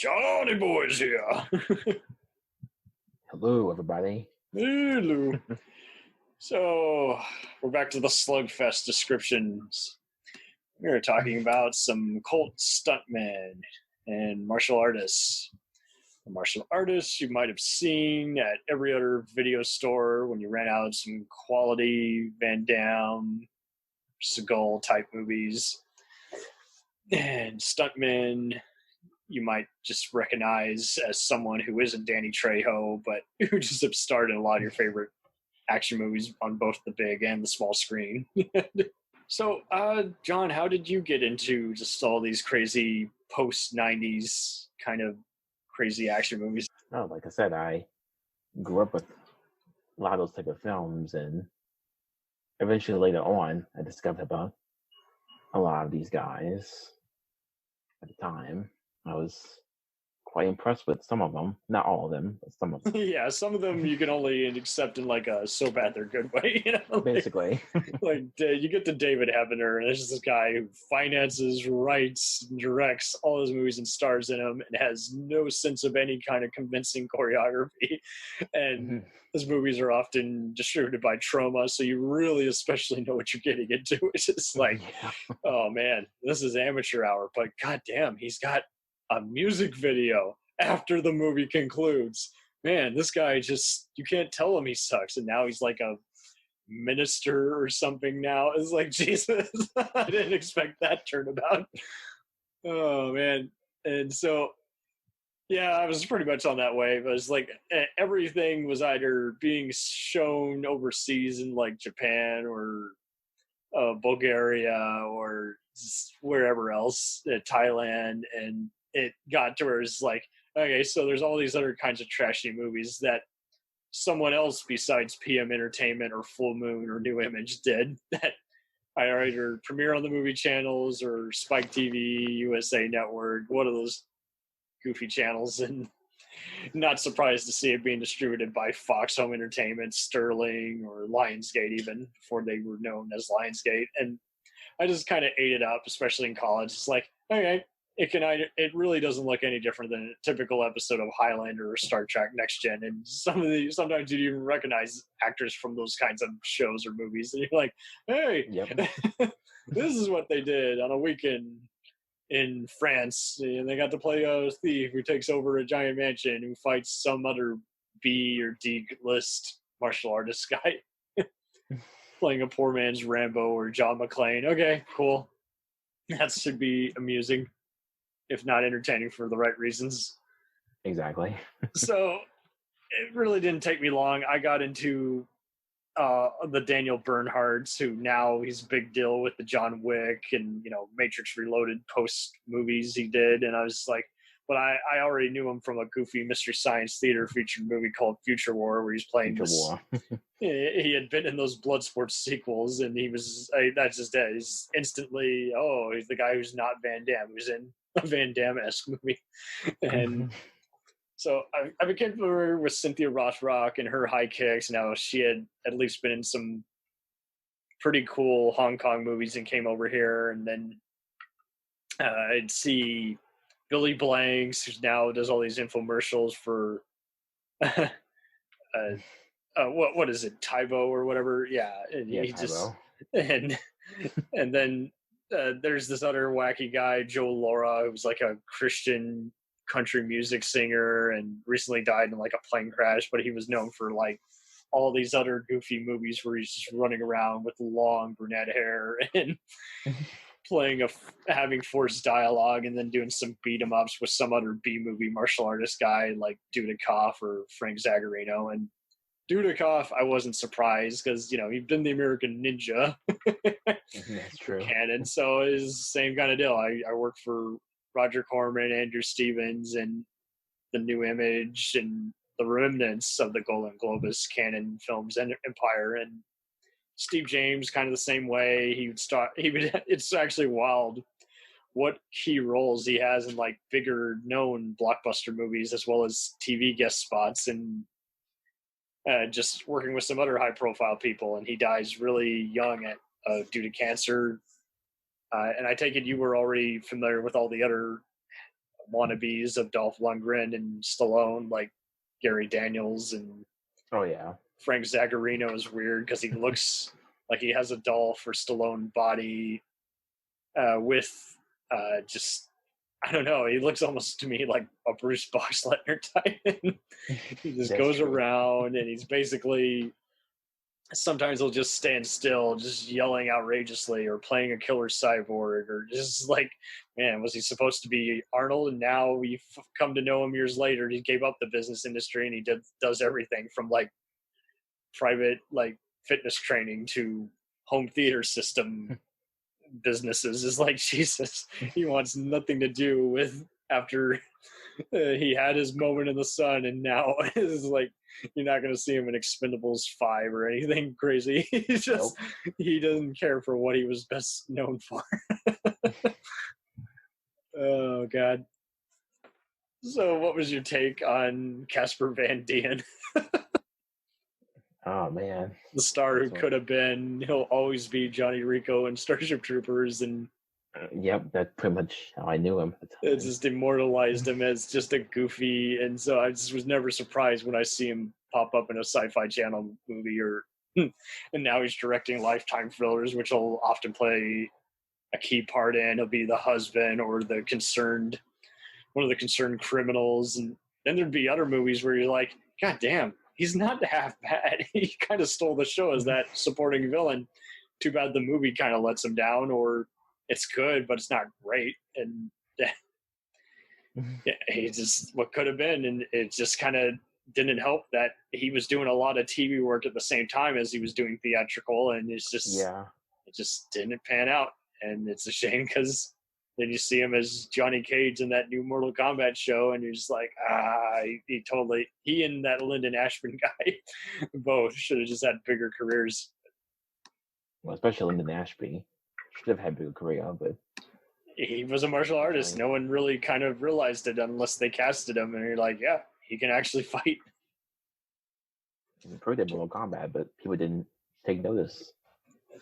Johnny Boy's here. Hello, everybody. Hello. So, we're back to the Slugfest descriptions. We're talking about some cult stuntmen and martial artists. The martial artists you might have seen at every other video store when you rent out some quality Van Damme, Seagal type movies. And stuntmen you might just recognize as someone who isn't Danny Trejo, but who just have starred in a lot of your favorite action movies on both the big and the small screen. So, John, how did you get into just all these crazy post-90s kind of crazy action movies? Oh, like I said, I grew up with a lot of those type of films, and eventually later on, I discovered about a lot of these guys. At the time, I was quite impressed with some of them. Not all of them, but some of them. Yeah, some of them you can only accept in like a so bad they're good way. You know? Like, basically. Like you get to David Heavener, and there's just this guy who finances, writes, directs all his movies and stars in them, and has no sense of any kind of convincing choreography. And his movies are often distributed by Troma, so you really especially know what you're getting into. It's just like, oh man, this is amateur hour, but goddamn, he's got a music video after the movie concludes. Man, this guy just, you can't tell him he sucks, and now he's like a minister or something now. It's like, Jesus, I didn't expect that turnabout. Oh man. And so yeah, I was pretty much on that wave. I was like, everything was either being shown overseas in like Japan or Bulgaria or wherever else, Thailand, and it got to where it's like, okay, so there's all these other kinds of trashy movies that someone else besides PM Entertainment or Full Moon or New Image did that I either premiere on the movie channels or Spike TV, USA Network, one of those goofy channels, and not surprised to see it being distributed by Fox Home Entertainment, Sterling, or Lionsgate even, before they were known as Lionsgate. And I just kind of ate it up, especially in college. It's like, okay, it really doesn't look any different than a typical episode of Highlander or Star Trek Next Gen. And sometimes you even recognize actors from those kinds of shows or movies. And you're like, hey, this is what they did on a weekend in France. And they got to play a thief who takes over a giant mansion who fights some other B or D list martial artist guy. Playing a poor man's Rambo or John McClane. Okay, cool. That should be amusing, if not entertaining for the right reasons. Exactly. So it really didn't take me long. I got into the Daniel Bernhardts, who now he's a big deal with the John Wick and, Matrix Reloaded post movies he did. And I was like, but I already knew him from a goofy Mystery Science Theater featured movie called Future War, where he's playing he had been in those Bloodsport sequels, and he was, that's just it. He's instantly, he's the guy who's not Van Damme, who's in a Van Damme-esque movie. And so I became familiar with Cynthia Rothrock and her high kicks. Now, she had at least been in some pretty cool Hong Kong movies and came over here. And then I'd see Billy Blanks, who now does all these infomercials for what is it, Tybo or whatever? Yeah, and he just and then there's this other wacky guy, Joe Laura, who's like a Christian country music singer and recently died in like a plane crash, but he was known for like all these other goofy movies where he's just running around with long brunette hair and having forced dialogue, and then doing some beat 'em ups with some other B movie martial artist guy like Dudikoff or Frank Zagarino. And Dudikoff, I wasn't surprised because he'd been the American Ninja. That's true. Canon, so it's the same kind of deal. I worked for Roger Corman, Andrew Stevens, and the New Image, and the remnants of the Golden Globus Canon Films and Empire. And Steve James, kind of the same way. It's actually wild what key roles he has in like bigger known blockbuster movies, as well as TV guest spots, and just working with some other high profile people. And he dies really young due to cancer. And I take it you were already familiar with all the other wannabes of Dolph Lundgren and Stallone, like Gary Daniels and Oh yeah. Frank Zagarino is weird because he looks like he has a Dolph or Stallone body with just, I don't know, he looks almost to me like a Bruce Boxleitner type. He just goes around and he's basically, sometimes he'll just stand still, just yelling outrageously or playing a killer cyborg or just like, man, was he supposed to be Arnold? And now we've come to know him years later. He gave up the business industry and he does everything from like private like fitness training to home theater system businesses. Is like, Jesus, he wants nothing to do with after he had his moment in the sun, and now it's like you're not going to see him in Expendables 5 or anything crazy. He's just he doesn't care for what he was best known for. Oh God. So what was your take on Casper Van Dien? Oh man, the star who could have been, he'll always be Johnny Rico and Starship Troopers, and yep, that's pretty much how I knew him. it just immortalized him as just a goofy, and so I just was never surprised when I see him pop up in a Sci-Fi Channel movie, or and now he's directing Lifetime thrillers, which will often play a key part in. He'll be the husband or one of the concerned criminals, and then there'd be other movies where you're like, God damn, he's not half bad. He kind of stole the show as that supporting villain. Too bad the movie kind of lets him down, or it's good, but it's not great. And yeah, he just what could have been, and it just kind of didn't help that he was doing a lot of TV work at the same time as he was doing theatrical, and it just didn't pan out. And it's a shame because then you see him as Johnny Cage in that new Mortal Kombat show, and you're just like, he and that Lyndon Ashman guy both should have just had bigger careers. Well, especially Lyndon Ashby should have had a bigger career, but he was a martial artist. No one really kind of realized it unless they casted him, and you're like, yeah, he can actually fight. He proved it in Mortal Kombat, but people didn't take notice.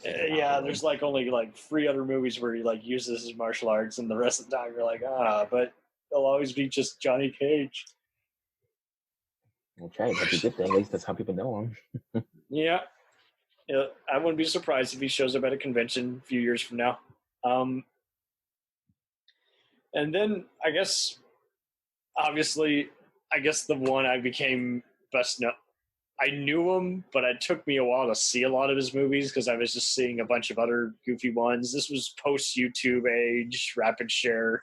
Yeah, there's like only like 3 other movies where he like uses his martial arts, and the rest of the time you're like, but he'll always be just Johnny Cage. Okay, that's a good thing. At least that's how people know him. Yeah, I wouldn't be surprised if he shows up at a convention a few years from now. And then I guess the one I became best known. I knew him, but it took me a while to see a lot of his movies because I was just seeing a bunch of other goofy ones. This was post-YouTube age, rapid share.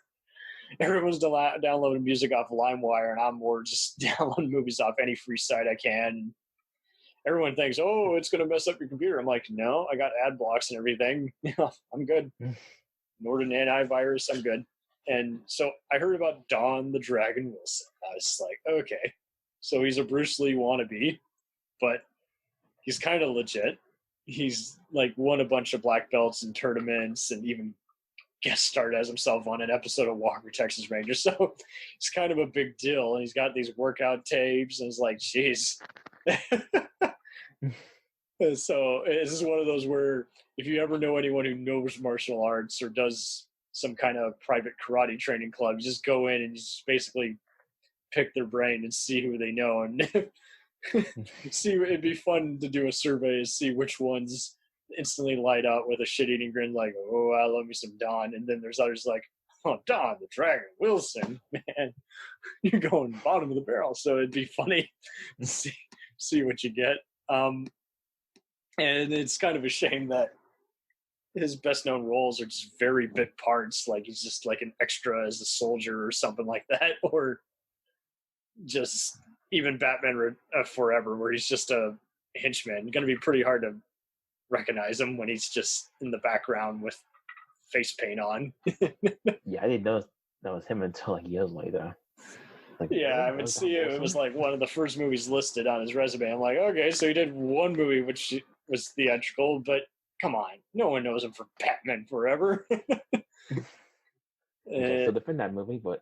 Everyone's downloading music off LimeWire, and I'm more just downloading movies off any free site I can. Everyone thinks, oh, it's going to mess up your computer. I'm like, no, I got ad blocks and everything. I'm good. Norton antivirus, I'm good. And so I heard about Don the Dragon Wilson. I was like, okay, so he's a Bruce Lee wannabe, but he's kind of legit. He's like won a bunch of black belts and tournaments, and even guest starred as himself on an episode of Walker, Texas Ranger. So it's kind of a big deal. And he's got these workout tapes, and it's like, geez. So this is one of those where if you ever know anyone who knows martial arts or does some kind of private karate training club, you just go in and just basically pick their brain and see who they know, and see. It'd be fun to do a survey to see which ones instantly light up with a shit-eating grin, like, oh, I love me some Don. And then there's others like, oh, Don the Dragon Wilson, man, you're going bottom of the barrel. So it'd be funny to see what you get. And it's kind of a shame that his best known roles are just very bit parts, like he's just like an extra as a soldier or something like that, or just even Batman Forever, where he's just a henchman. Going to be pretty hard to recognize him when he's just in the background with face paint on. Yeah, I didn't know that was him until like years later. Like, yeah, I would see it. It was like one of the first movies listed on his resume. I'm like, okay, so he did one movie which was theatrical, but come on, no one knows him for Batman Forever. So defend that movie, but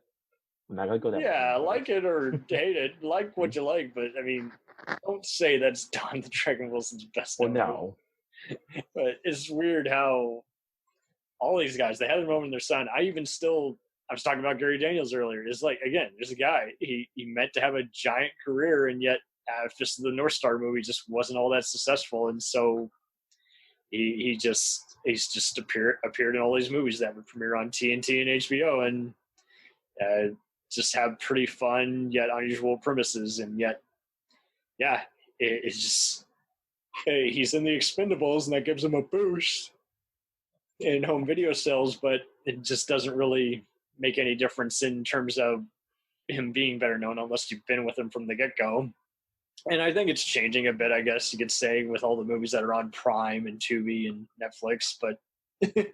I'm not gonna go that. Yeah, like it or hate it, like what you like, but I mean, don't say that's Don the Dragon Wilson's best. Well, no. But it's weird how all these guys, they had a moment in their son. I even still was talking about Gary Daniels earlier. It's like, again, there's a guy, he meant to have a giant career, and yet Fist of the North Star movie just wasn't all that successful, and so he's just appeared in all these movies that would premiere on TNT and HBO, and just have pretty fun yet unusual premises, and yet, yeah, it's just, hey, he's in the Expendables, and that gives him a boost in home video sales, but it just doesn't really make any difference in terms of him being better known unless you've been with him from the get-go. And I think it's changing a bit, I guess you could say, with all the movies that are on Prime and Tubi and Netflix, but yeah,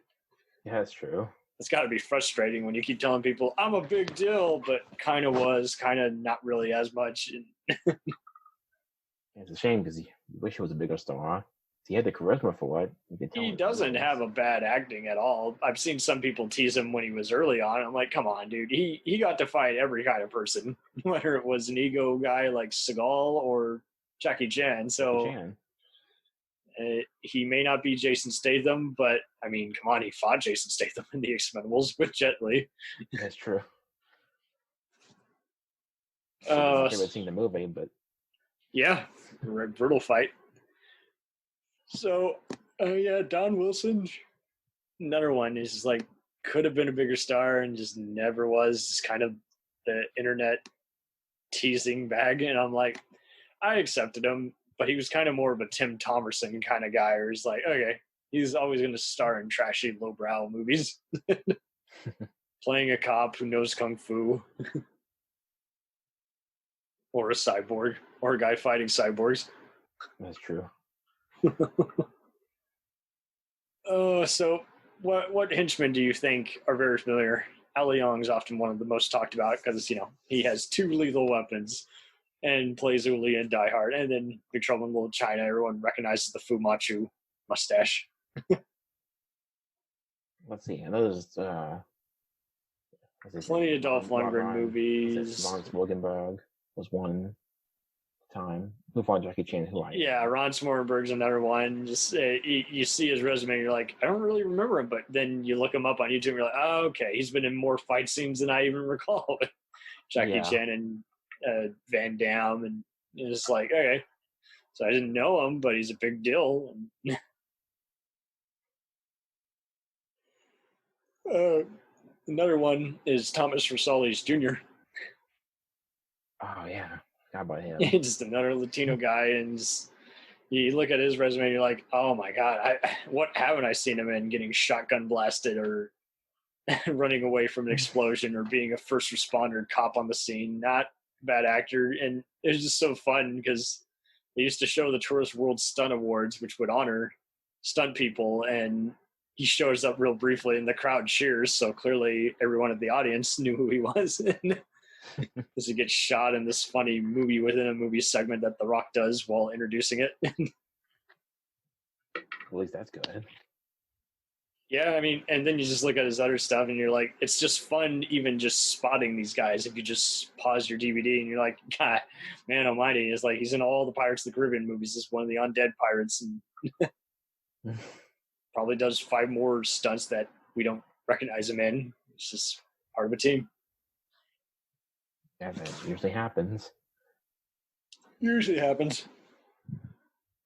that's true. It's got to be frustrating when you keep telling people, I'm a big deal, but kind of not really as much. It's a shame because you wish he was a bigger star. He had the charisma for it. He doesn't have a bad acting at all. I've seen some people tease him when he was early on. I'm like, come on, dude. He got to fight every kind of person, whether it was an ego guy like Seagal or Jackie Chan. So he may not be Jason Statham, but I mean, come on, he fought Jason Statham in the Expendables with Jet Li. That's true. I haven't seen the movie, but yeah, brutal fight. So, Don Wilson, another one is like, could have been a bigger star and just never was. Just kind of the internet teasing bag. And I'm like, I accepted him, but he was kind of more of a Tim Thomerson kind of guy, where he's like, okay, he's always going to star in trashy, lowbrow movies. Playing a cop who knows Kung Fu. Or a cyborg. Or a guy fighting cyborgs. That's true. So what henchmen do you think are very familiar? Ali Young's often one of the most talked about because, he has 2 lethal weapons and plays Uli in Die Hard. And then Big Trouble in Little China, everyone recognizes the Fu Manchu mustache. Let's see. I know there's plenty of Dolph Lundgren movies. Ron Smorgasburg was one time. Who fought Jackie Chan? Ron Smorgasburg's another one. Just you see his resume, and you're like, I don't really remember him, but then you look him up on YouTube, and you're like, oh, okay, he's been in more fight scenes than I even recall. Jackie Chan and Van Damme, and it's like, okay, so I didn't know him, but he's a big deal. Another one is Thomas Rosales Jr. Oh yeah. How about him? Just another Latino guy, and you look at his resume and you're like, oh my God, what haven't I seen him in? Getting shotgun blasted or running away from an explosion or being a first responder cop on the scene. Not a bad actor. And it was just so fun because they used to show the Tourist World Stunt Awards, which would honor stunt people, and he shows up real briefly and the crowd cheers. So clearly everyone at the audience knew who he was. Because he gets shot in this funny movie within a movie segment that The Rock does while introducing it. At least that's good. Yeah, I mean, and then you just look at his other stuff and you're like, it's just fun even just spotting these guys. If you just pause your DVD and you're like, God, man almighty. It's like he's in all the Pirates of the Caribbean movies. He's one of the undead pirates. And probably does 5 more stunts that we don't recognize him in. It's just part of a team. Yeah, that usually happens.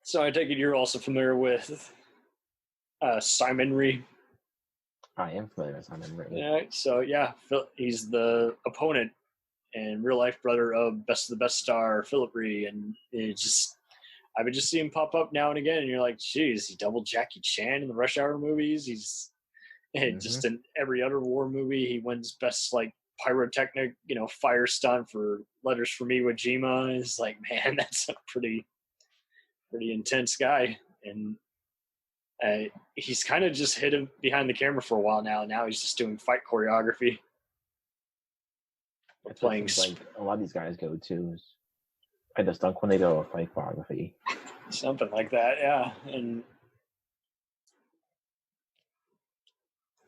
So I take it you're also familiar with Simon Rhee. I am familiar with Simon Rhee. Yeah, so he's the opponent and real life brother of Best of the Best star Philip Rhee, and I would just see him pop up now and again, and you're like, geez, he doubled Jackie Chan in the Rush Hour movies. He's just in every other war movie. He wins best pyrotechnic, fire stunt for Letters from Iwo Jima. It's like, man, that's a pretty intense guy. And he's kind of just hidden behind the camera for a while now. Now he's just doing fight choreography. That's playing like a lot of these guys go to. I just stunt when they go fight choreography. Something like that, yeah. And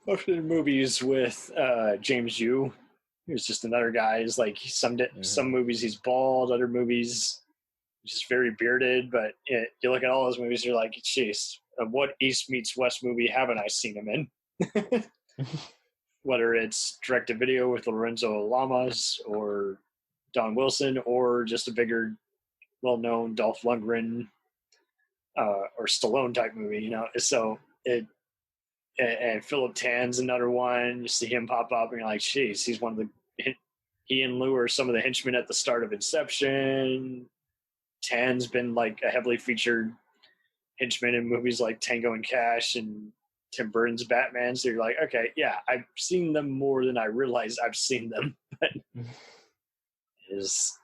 most of the movies with James Yu, he's just another guy. He's like some movies he's bald, other movies he's just very bearded. But you look at all those movies, you're like, jeez, what East meets West movie haven't I seen him in? whether it's direct-to-video with Lorenzo Lamas or Don Wilson, or just a bigger, well-known Dolph Lundgren or Stallone type movie, you know. So and Philip Tan's another one. You see him pop up, and you're like, "Jeez, he's one of the." He and Lou are some of the henchmen at the start of Inception. Tan's been like a heavily featured henchman in movies like Tango and Cash and Tim Burton's Batman. So you're like, okay, yeah, I've seen them more than I realize I've seen them. But it's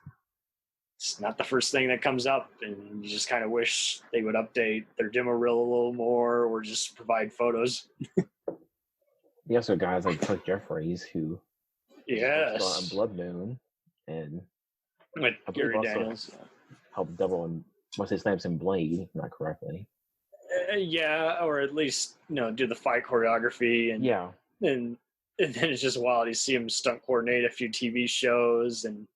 not the first thing that comes up, and you just kind of wish they would update their demo reel a little more, or just provide photos. You also guys like Kirk Jeffries, who yes, on Blood Moon, and with Gary Daniels helped double in Wesley Snipes and Blade, if not correctly. Yeah, or at least do the fight choreography, and then it's just wild. You see him stunt coordinate a few TV shows, and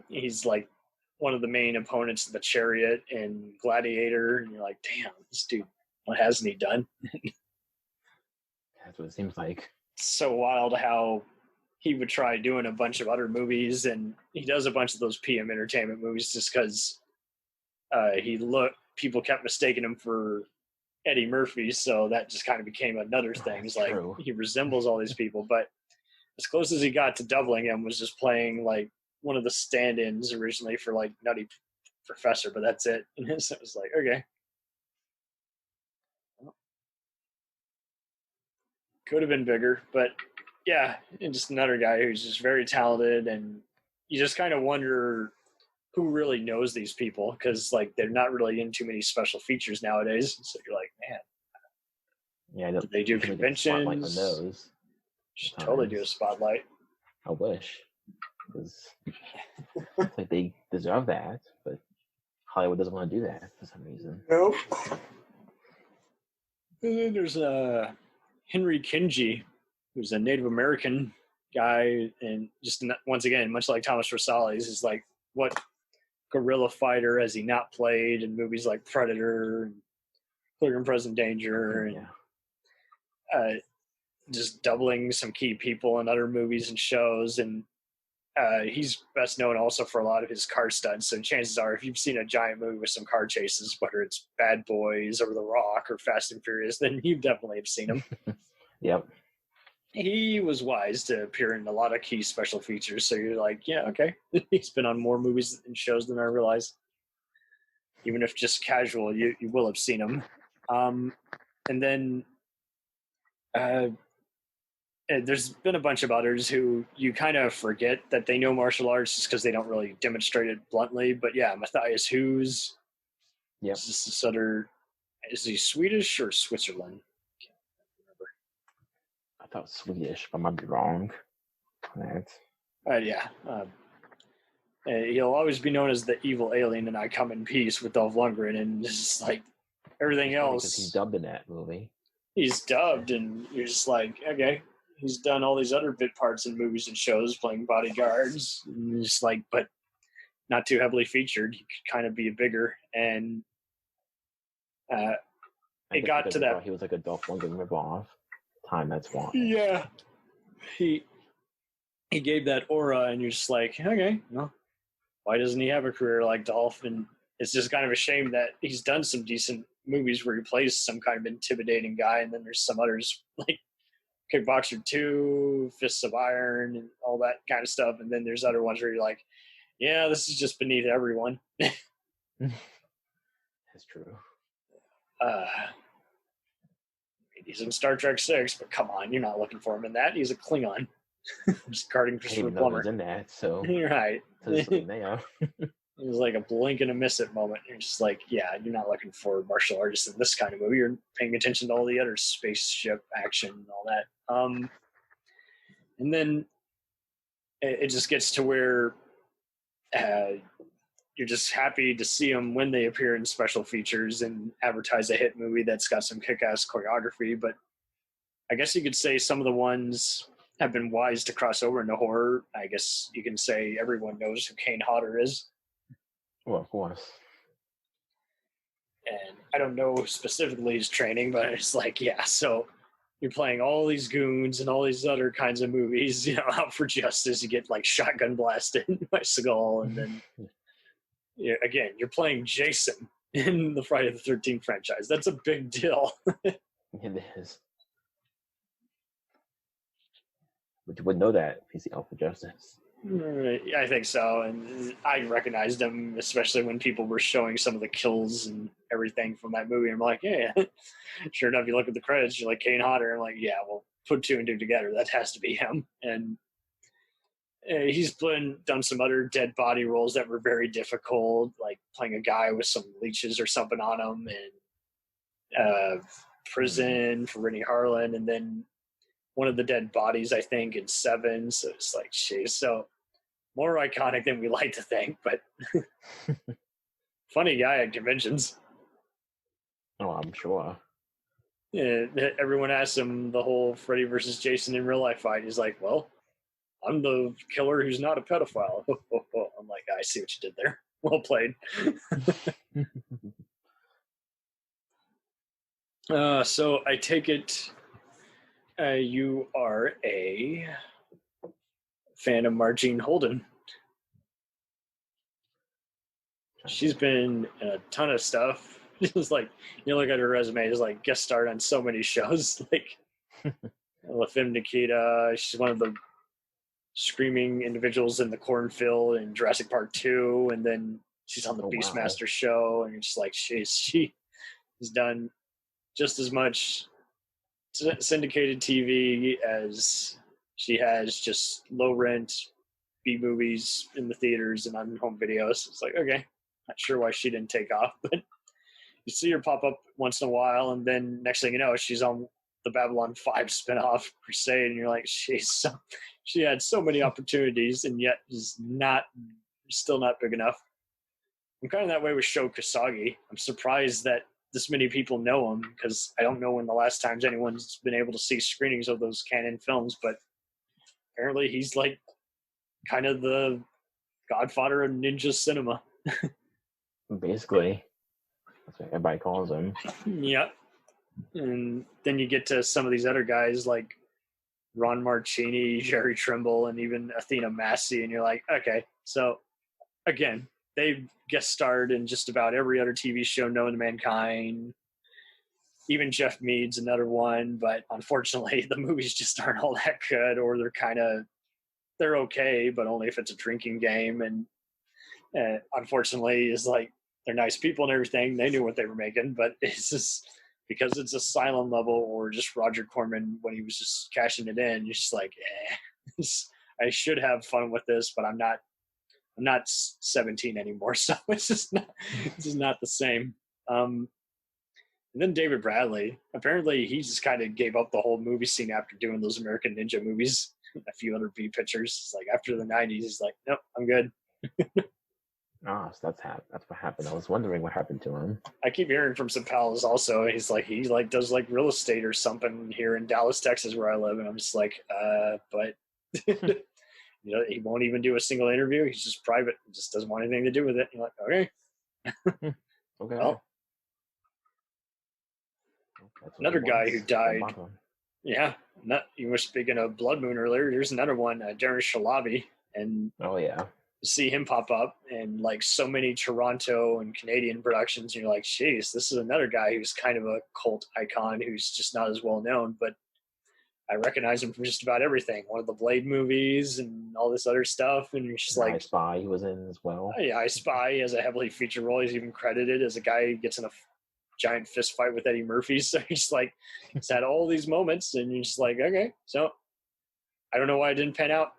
he's like one of the main opponents of the Chariot and Gladiator, and you're like, damn, this dude, what hasn't he done? That's what it seems like. It's so wild how he would try doing a bunch of other movies, and he does a bunch of those PM Entertainment movies just because people kept mistaking him for Eddie Murphy, so that just kind of became another thing. It's like he resembles all these people, but as close as he got to doubling him was just playing like one of the stand-ins originally for like Nutty Professor, but that's it. And so it was like, okay. Could have been bigger, but yeah, and just another guy who's just very talented, and you just kind of wonder who really knows these people, because like they're not really in too many special features nowadays. So you're like, man, do they do conventions? On those. Should totally do a spotlight. I wish, because like they deserve that, but Hollywood doesn't want to do that for some reason. Nope. And then there's Henry Kingi, who's a Native American guy, and just once again, much like Thomas Rosales, is like, what guerrilla fighter has he not played in movies like Predator and Clear and Present Danger, and just doubling some key people in other movies and shows. And he's best known also for a lot of his car stunts. So chances are, if you've seen a giant movie with some car chases, whether it's Bad Boys or The Rock or Fast and Furious, then you definitely have seen him. Yep. He was wise to appear in a lot of key special features. So you're like, yeah, okay. He's been on more movies and shows than I realized. Even if just casual, you will have seen him. And then there's been a bunch of others who you kind of forget that they know martial arts just because they don't really demonstrate it bluntly. But yeah, Matthias Hues. Yep. Is he Swedish or Switzerland? I thought Swedish, but I might be wrong. He'll always be known as the evil alien in I Come in Peace with Dolph Lundgren, and just like everything else. Because he's dubbed in that movie. He's dubbed, and you're just like, okay. He's done all these other bit parts in movies and shows, playing bodyguards, and just like, but not too heavily featured. He could kind of be bigger, and it got to that. He was like a Dolph Lundgren ripoff. That's why. Yeah, he gave that aura, and you're just like, okay, well, why doesn't he have a career like Dolph? And it's just kind of a shame that he's done some decent movies where he plays some kind of intimidating guy, and then there's some others like Kickboxer 2, Fists of Iron, and all that kind of stuff. And then there's other ones where you're like, yeah, this is just beneath everyone. That's true. He's in Star Trek 6, but come on, you're not looking for him in that. He's a Klingon. Just guarding Christopher Plummer. In that, so you're right. It was like a blink and a miss it moment. You're just like, yeah, you're not looking for martial artists in this kind of movie. You're paying attention to all the other spaceship action and all that. And then it just gets to where you're just happy to see them when they appear in special features and advertise a hit movie that's got some kick-ass choreography. But I guess you could say some of the ones have been wise to cross over into horror. I guess you can say everyone knows who Kane Hodder is. Well, of course. And I don't know specifically his training, but it's like, yeah. So you're playing all these goons and all these other kinds of movies, you know, out for justice. You get like shotgun blasted by Seagal, and then again, you're playing Jason in the Friday the 13th franchise. That's a big deal. It is. But you wouldn't know that if you see Out for Justice. I think so, and I recognized him, especially when people were showing some of the kills and everything from that movie. I'm like, yeah, sure enough, you look at the credits, you're like Kane Hodder. I'm like, yeah, well, put two and two together, that has to be him. And he's done some other dead body roles that were very difficult, like playing a guy with some leeches or something on him, and Prison for Rennie Harlan, and then one of the dead bodies, I think, in Seven. So it's like, geez, so more iconic than we like to think, but funny guy at conventions. Oh, I'm sure. Yeah, everyone asks him the whole Freddy versus Jason in real life fight. He's like, well, I'm the killer who's not a pedophile. I'm like, I see what you did there. Well played. So I take it you are a fan of Margene Holden. She's been in a ton of stuff. Just like, you look at her resume, just like guest starred on so many shows, like La Femme Nikita. She's one of the screaming individuals in the cornfield in Jurassic Park 2, and then she's on the Beastmaster show, and you're just like, she has done just as much syndicated TV as she has just low rent B movies in the theaters and on home videos. It's like, okay, not sure why she didn't take off, but you see her pop up once in a while, and then next thing you know, she's on the Babylon 5 spinoff Crusade, and you're like, she had so many opportunities, and yet is still not big enough. I'm kind of that way with Sho Kasagi. I'm surprised that this many people know him, because I don't know when the last times anyone's been able to see screenings of those canon films, but apparently he's like kind of the godfather of ninja cinema. Basically, that's what everybody calls him. Yep. And then you get to some of these other guys like Ron Marchini, Jerry Trimble, and even Athena Massey, and you're like, okay, so again, they've guest starred in just about every other TV show known to mankind. Even Jeff Mead's another one, but unfortunately the movies just aren't all that good, or they're okay, but only if it's a drinking game. And unfortunately, it's like, they're nice people and everything. They knew what they were making, but it's just because it's Asylum level or just Roger Corman when he was just cashing it in. You're just like, I should have fun with this, but I'm not 17 anymore, so it's just not the same. And then David Bradley, apparently he just kind of gave up the whole movie scene after doing those American Ninja movies, a few other B pictures. It's like after the 90s, he's like, nope, I'm good. So that's what happened. I was wondering what happened to him. I keep hearing from some pals also. He's like, he does like real estate or something here in Dallas, Texas, where I live, and I'm just like, but you know, he won't even do a single interview. He's just private. He just doesn't want anything to do with it. You're like, okay. Okay. Well, another guy who died. Yeah. You were speaking of Blood Moon earlier. There's another one, Darren Shalabi. And oh, yeah. See him pop up in like so many Toronto and Canadian productions. And you're like, geez, this is another guy who's kind of a cult icon who's just not as well known, but I recognize him from just about everything. One of the Blade movies and all this other stuff. And you're just like, I Spy he was in as well. Yeah, I Spy has a heavily featured role. He's even credited as a guy who gets in a giant fist fight with Eddie Murphy. So he's like, he's had all these moments, and you're just like, okay, so I don't know why it didn't pan out.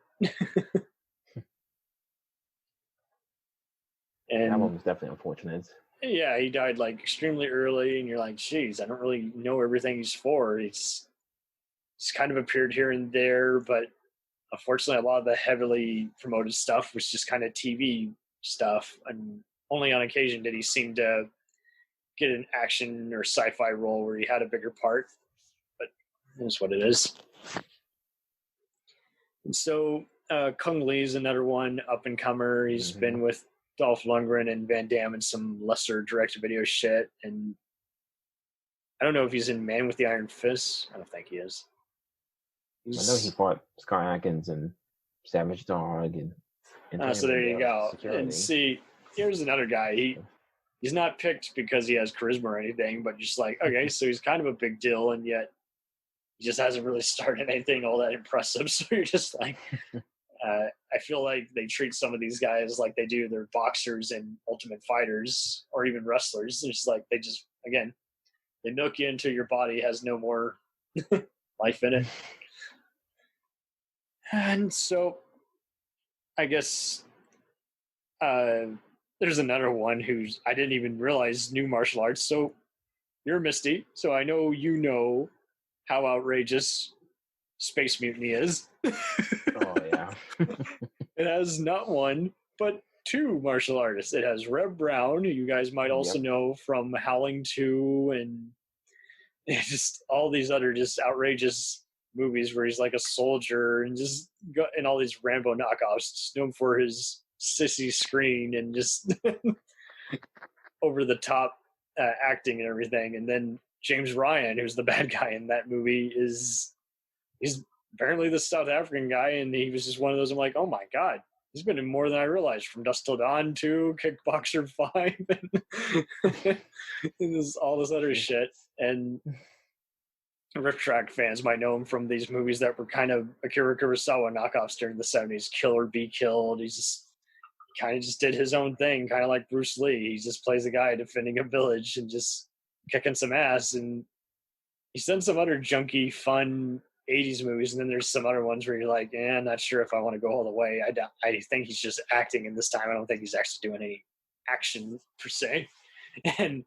And that one was definitely unfortunate. Yeah, he died like extremely early, and you're like, geez, I don't really know everything he's for. He's kind of appeared here and there, but unfortunately, a lot of the heavily promoted stuff was just kind of TV stuff, and only on occasion did he seem to get an action or sci-fi role where he had a bigger part. But that's what it is. And so Kung Lee's another one, up-and-comer. He's been with Dolph Lundgren and Van Damme and some lesser direct-to-video shit. And I don't know if he's in Man with the Iron Fist. I don't think he is. I know he fought Scott Adkins and Savage Dog and so there you go. Security. And see, here's another guy. He's not picked because he has charisma or anything, but just like, okay, so he's kind of a big deal, and yet he just hasn't really started anything all that impressive. So you're just like, I feel like they treat some of these guys like they do their boxers and Ultimate Fighters or even wrestlers. It's just like again, they milk you until your body has no more life in it. And so I guess there's another one who's I didn't even realize knew martial arts. So you're Misty, so I know you know how outrageous Space Mutiny is. Oh, yeah. It has not one, but two martial artists. It has Reb Brown, who you guys might also know from Howling 2 and just all these other just outrageous movies where he's like a soldier and just in all these Rambo knockoffs, just known for his sissy screen and just over the top acting and everything. And then James Ryan, who's the bad guy in that movie, he's apparently the South African guy, and he was just one of those. I'm like, oh my god, he's been in more than I realized. From Dusk Till Dawn 2, Kickboxer 5, and all this other shit. And Rip Track fans might know him from these movies that were kind of Akira Kurosawa knockoffs during the 70s. Kill or Be Killed. He kind of just did his own thing, kind of like Bruce Lee. He just plays a guy defending a village and just kicking some ass. And he's done some other junky, fun 80s movies, and then there's some other ones where you're like, I'm not sure if I want to go all the way. I think he's just acting in this time. I don't think he's actually doing any action per se. And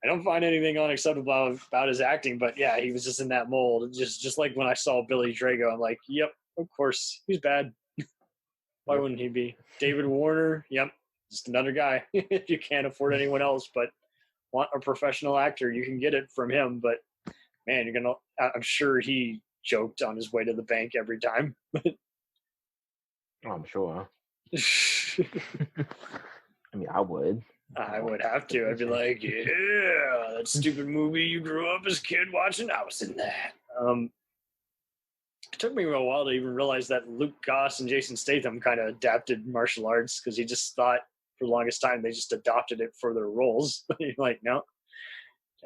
I don't find anything unacceptable about his acting, but yeah, he was just in that mold. Just like when I saw Billy Drago, I'm like, yep, of course, he's bad. Why wouldn't he be? David Warner, yep, just another guy. If you can't afford anyone else, but want a professional actor, you can get it from him. But man, I'm sure he joked on his way to the bank every time. I'm sure. I mean, I would. I would have to. I'd be like, yeah, that stupid movie you grew up as a kid watching, I was in that. It took me a while to even realize that Luke Goss and Jason Statham kind of adapted martial arts, because he just thought for the longest time they just adopted it for their roles. You're like, no.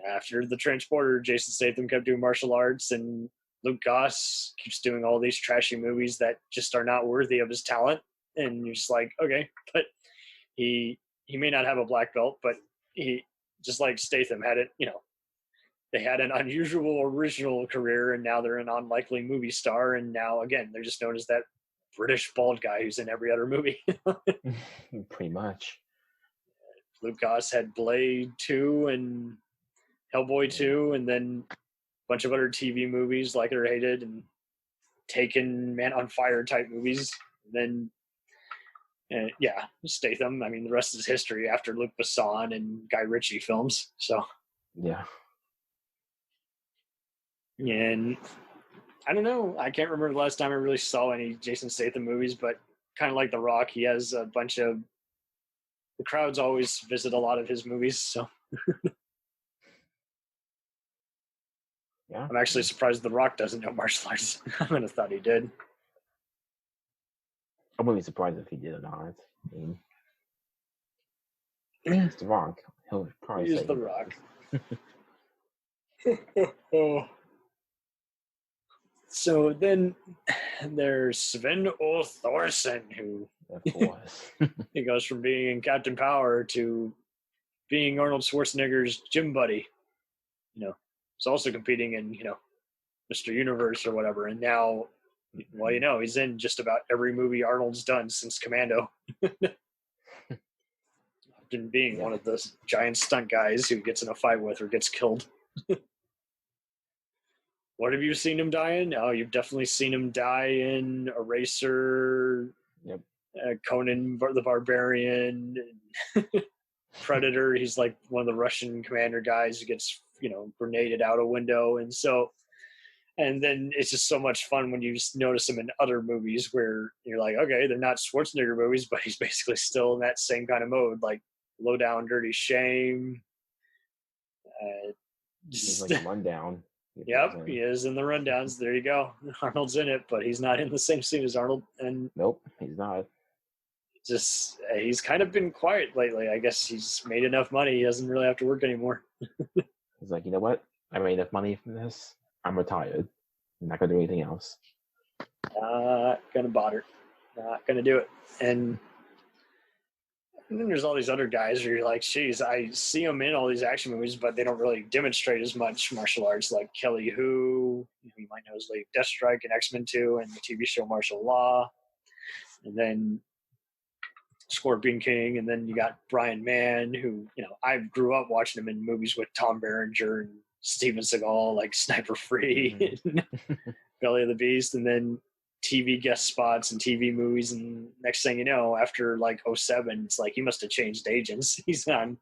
After The Transporter, Jason Statham kept doing martial arts, and Luke Goss keeps doing all these trashy movies that just are not worthy of his talent. And you're just like, okay, but he may not have a black belt, but he, just like Statham, had it, they had an unusual original career, and now they're an unlikely movie star, and now, again, they're just known as that British bald guy who's in every other movie. Pretty much. Luke Goss had Blade 2 and Hellboy 2, and then a bunch of other TV movies, Like It or Hate It, and Taken, Man on Fire type movies. And then, Statham. I mean, the rest is history after Luc Besson and Guy Ritchie films. So, yeah. And I don't know. I can't remember the last time I really saw any Jason Statham movies, but kind of like The Rock, he has a bunch of. The crowds always visit a lot of his movies, so. Yeah. I'm actually surprised The Rock doesn't know martial arts. I would have thought he did. I wouldn't be surprised if he did or not. I mean, it's The Rock. He'll probably He's say The Rock. So then there's Sven O. Thorsen, who of course. he goes from being in Captain Power to being Arnold Schwarzenegger's gym buddy. He's also competing in, Mr. Universe or whatever. And now, well, he's in just about every movie Arnold's done since Commando. Often being one of the giant stunt guys who gets in a fight with or gets killed. What have you seen him die in? Oh, you've definitely seen him die in Eraser, Yep. Conan the Barbarian, Predator. He's like one of the Russian commander guys who gets, grenaded out a window. And then it's just so much fun when you just notice him in other movies where you're like, okay, they're not Schwarzenegger movies, but he's basically still in that same kind of mode, like Low Down Dirty Shame, He's like a rundown. Yep, he is in the rundowns. There you go. Arnold's in it, but he's not in the same scene as Arnold. And nope, he's not. Just he's kind of been quiet lately. I guess he's made enough money. He doesn't really have to work anymore. He's like, you know what? I made enough money from this. I'm retired. I'm not gonna do anything else. Not gonna bother. Not gonna do it. And then there's all these other guys where you're like, geez, I see them in all these action movies, but they don't really demonstrate as much martial arts, like Kelly Hu, you might know as Lady Deathstrike and X-Men 2 and the TV show Martial Law. And then Scorpion King, and then you got Brian Mann, who, I grew up watching him in movies with Tom Berenger and Steven Seagal, like Sniper Free, and Belly of the Beast, and then TV guest spots and TV movies, and next thing you know, after like 2007, it's like he must have changed agents. He's on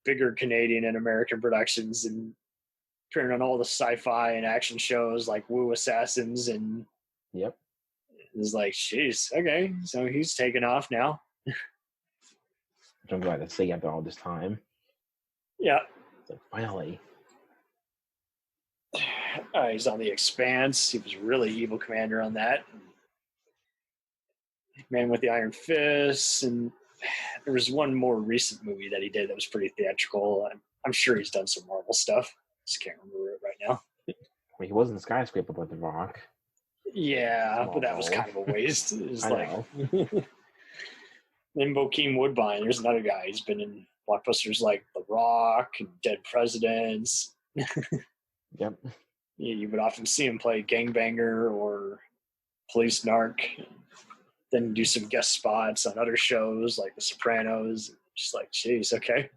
bigger Canadian and American productions and appearing on all the sci-fi and action shows like Woo Assassins, and yep, it's like, jeez, okay, so he's taken off now. Which I'm glad to see after all this time. Yeah. So finally. He's on The Expanse. He was really evil commander on that. Man with the Iron Fist. And there was one more recent movie that he did that was pretty theatrical. I'm sure he's done some Marvel stuff. Just can't remember it right now. Well, he was in Skyscraper with The Rock. Yeah, but that was kind of a waste. It was Then Bokeem Woodbine, there's another guy. He's been in blockbusters like The Rock and Dead Presidents. Yep. You would often see him play gangbanger or police narc, then do some guest spots on other shows like The Sopranos. Just like, geez, okay.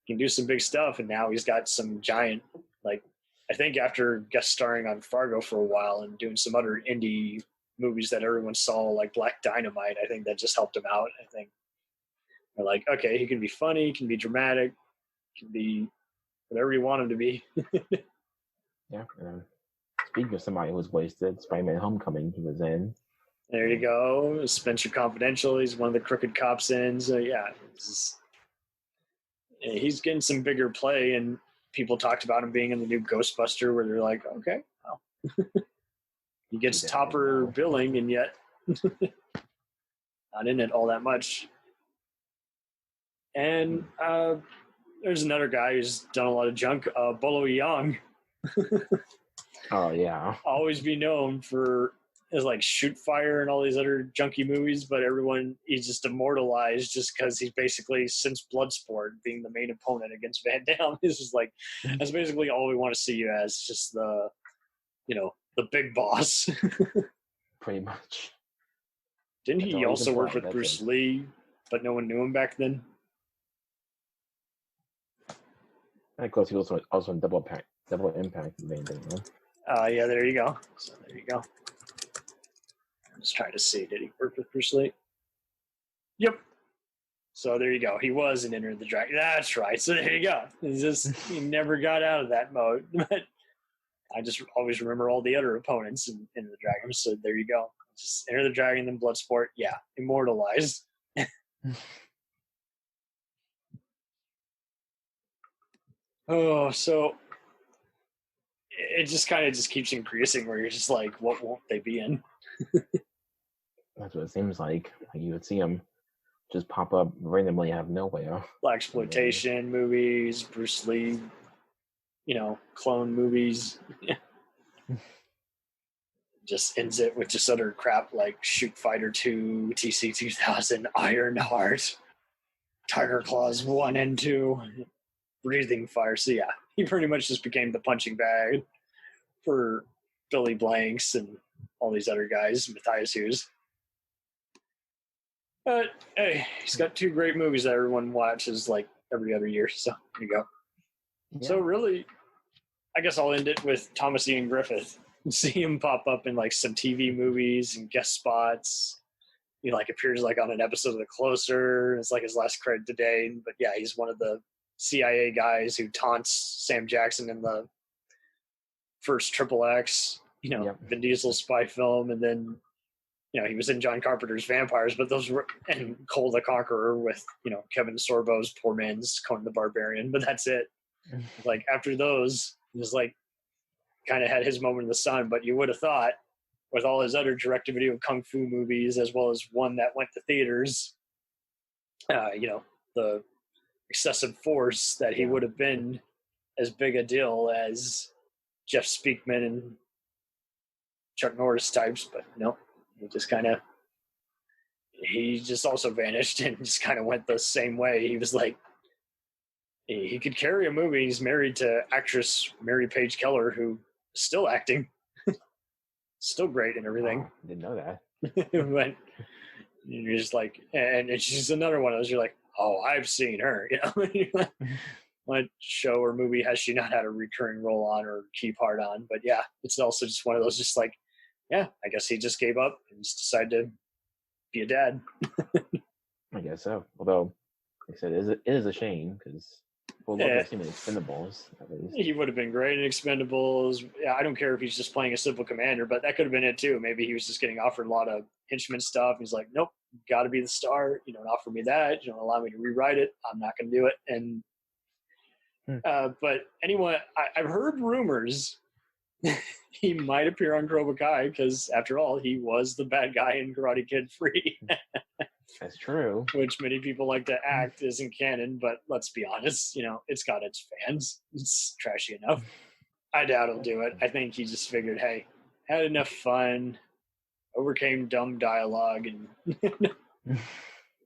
He can do some big stuff, and now he's got some giant, like, I think after guest starring on Fargo for a while and doing some other indie movies that everyone saw, like Black Dynamite, I think that just helped him out. I think they're like, okay, he can be funny, he can be dramatic, he can be whatever you want him to be. Yeah. Speaking of somebody who was wasted, Spider-Man Homecoming, he was in. There you go. Spencer Confidential, he's one of the crooked cops in. So yeah, he's getting some bigger play, and people talked about him being in the new Ghostbuster, where they're like, okay, well. He gets topper billing, and yet not in it all that much. And there's another guy who's done a lot of junk, Bolo Yeung. Oh, yeah. Always be known for his like Shoot Fire and all these other junky movies, but he's just immortalized just because he's basically, since Bloodsport, being the main opponent against Van Damme. This is like, that's basically all we want to see you as, just the big boss. Pretty much. Didn't he also work with Bruce Lee, but no one knew him back then? And of course, he was also in Double Impact. Yeah, there you go. So there you go. I'm just trying to see, did he work with Bruce Lee? Yep. So there you go. He was in Enter the Dragon. That's right. So there you go. He never got out of that mode. But I just always remember all the other opponents in Enter the Dragon. So there you go. Just Enter the Dragon, then Bloodsport. Yeah, immortalized. Oh, so it just kind of just keeps increasing, where you're just like, what won't they be in? That's what it seems like. You would see them just pop up randomly out of nowhere. Blaxploitation movies, Bruce Lee, clone movies. Just ends it with just other crap like Shoot Fighter 2, TC-2000, Ironheart, Tiger Claws 1 and 2, Breathing Fire. So yeah, he pretty much just became the punching bag for Billy Blanks and all these other guys, Matthias Hughes. But hey, he's got 2 great movies that everyone watches like every other year. So there you go. Yeah. So really, I guess I'll end it with Thomas Ian Griffith. See him pop up in like some TV movies and guest spots. He like appears like on an episode of The Closer. It's like his last credit today. But yeah, he's one of the CIA guys who taunts Sam Jackson in the first XXX, Vin Diesel spy film. And then, he was in John Carpenter's Vampires, but those were, and Cole the Conqueror with, Kevin Sorbo's Poor Man's Conan the Barbarian, but that's it. Like after those, he was like kind of had his moment in the sun. But you would have thought, with all his other direct-to-video kung fu movies, as well as one that went to theaters, the excessive force, that he would have been as big a deal as Jeff Speakman and Chuck Norris types. But no, he just also vanished and just kind of went the same way. He was like, he could carry a movie. He's married to actress Mary Page Keller, who is still acting, still great and everything. Wow, didn't know that. But you're just like, and she's another one of those. You're like, oh, I've seen her. What show or movie has she not had a recurring role on or key part on? But yeah, it's also just one of those. Just like, yeah, I guess he just gave up and just decided to be a dad. I guess so. Although, like I said, it is a shame because we'll love to see him in Expendables. At least. He would have been great in Expendables. Yeah, I don't care if he's just playing a simple commander, but that could have been it too. Maybe he was just getting offered a lot of henchman stuff. He's like, nope, got to be the star. You don't offer me that. You don't allow me to rewrite it. I'm not going to do it. And but anyway, I've heard rumors he might appear on Cobra Kai because, after all, he was the bad guy in Karate Kid 3. That's true. Which many people like to act isn't canon, but let's be honest, it's got its fans. It's trashy enough. I doubt he'll do it. I think he just figured, hey, had enough fun, overcame dumb dialogue, and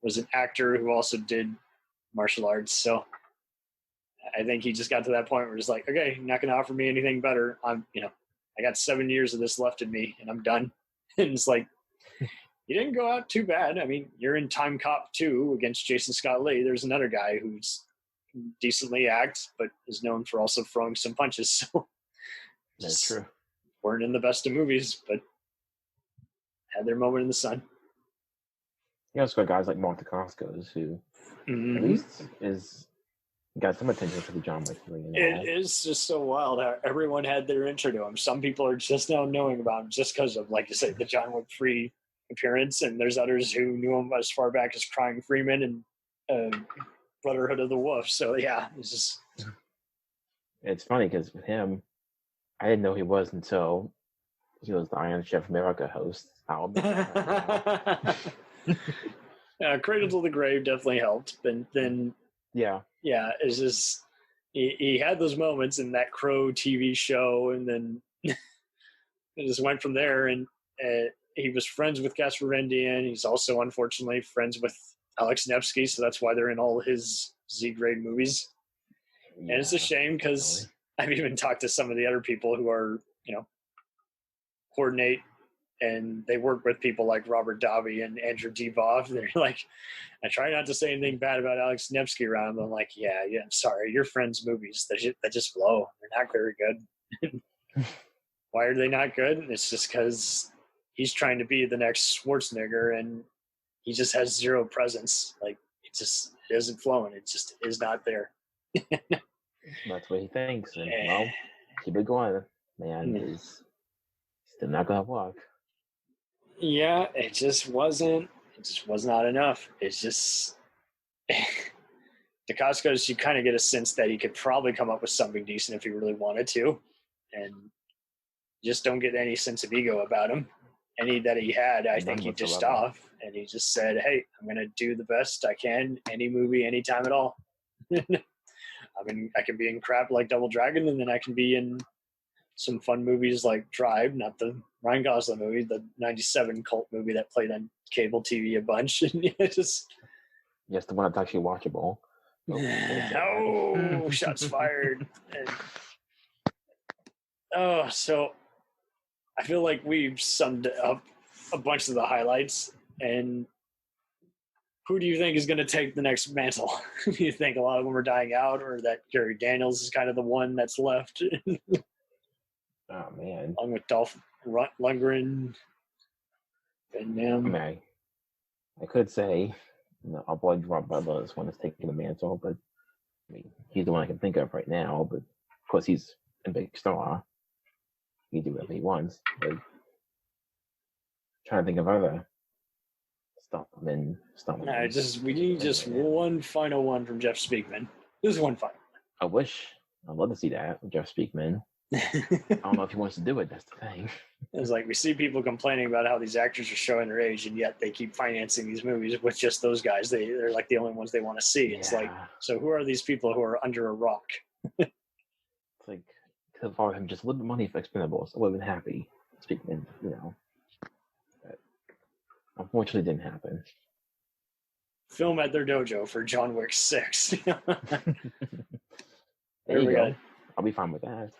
was an actor who also did martial arts. So I think he just got to that point where he's like, okay, you're not going to offer me anything better. I got 7 years of this left in me, and I'm done. And it's like, you didn't go out too bad. I mean, you're in Time Cop 2 against Jason Scott Lee. There's another guy who's decently acts, but is known for also throwing some punches. So that's true. Weren't in the best of movies, but had their moment in the sun. You also got guys like Mark Dacascos, who at least got some attention for the John Wick 3. It is just so wild how everyone had their intro to him. Some people are just now knowing about him just because of, like you say, the John Wick 3 appearance, and there's others who knew him as far back as Crying Freeman and Brotherhood of the Wolf. So yeah, it's funny because with him, I didn't know he was until he was the Iron Chef America host. Cradle to the Grave definitely helped, but then it's just he had those moments in that Crow TV show, and then it just went from there. And he was friends with Casper and Dien. He's also, unfortunately, friends with Alex Nevsky, so that's why they're in all his Z-grade movies. Yeah, and it's a shame because I've even talked to some of the other people who are, coordinate, and they work with people like Robert Davi and Andrew Devoff. They're like, I try not to say anything bad about Alex Nevsky around him. I'm like, yeah, I'm sorry. Your friends' movies, they just blow. They're not very good. Why are they not good? It's just because he's trying to be the next Schwarzenegger, and he just has zero presence. Like, it isn't flowing. It just is not there. That's what he thinks. And, well, keep it going, man. It's still not going to work. Yeah, it just was not enough. It's just Dacascos, you kind of get a sense that he could probably come up with something decent if he really wanted to, and just don't get any sense of ego about him. Any that he had, I think he dished off, and he just said, hey, I'm going to do the best I can, any movie, anytime at all. I can be in crap like Double Dragon, and then I can be in some fun movies like Tribe, not the Ryan Gosling movie, the 97 cult movie that played on cable TV a bunch. And yes, the one that's actually watchable. Oh, shots fired. So I feel like we've summed up a bunch of the highlights. And who do you think is going to take the next mantle? Do you think a lot of them are dying out, or that Gary Daniels is kind of the one that's left? Oh, man. Along with Dolph Lundgren. I could say, our boy Rob Butler is one that's taking the mantle, but he's the one I can think of right now. But of course, he's a big star. He can do whatever he wants. But trying to think of other Stuntmen. We need just one final one from Jeff Speakman. This is one final. I wish I'd love to see that with Jeff Speakman. I don't know if he wants to do it. That's the thing. It's like we see people complaining about how these actors are showing their age, and yet they keep financing these movies with just those guys. They're like the only ones they want to see. It's like, so who are these people who are under a rock? It's like, could have offered him just a little bit of money for Expendables. I would have been happy. Speakman, But unfortunately, it didn't happen. Film at their dojo for John Wick 6. There you go. I'll be fine with that.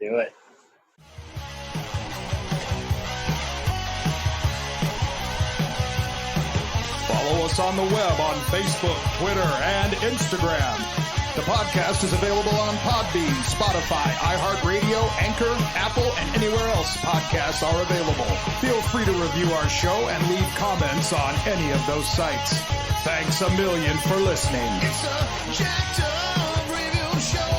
Do it. Follow us on the web on Facebook, Twitter, and Instagram. The podcast is available on Podbean, Spotify, iHeartRadio, Anchor, Apple, and anywhere else podcasts are available. Feel free to review our show and leave comments on any of those sites. Thanks a million for listening. It's a jacked up review show.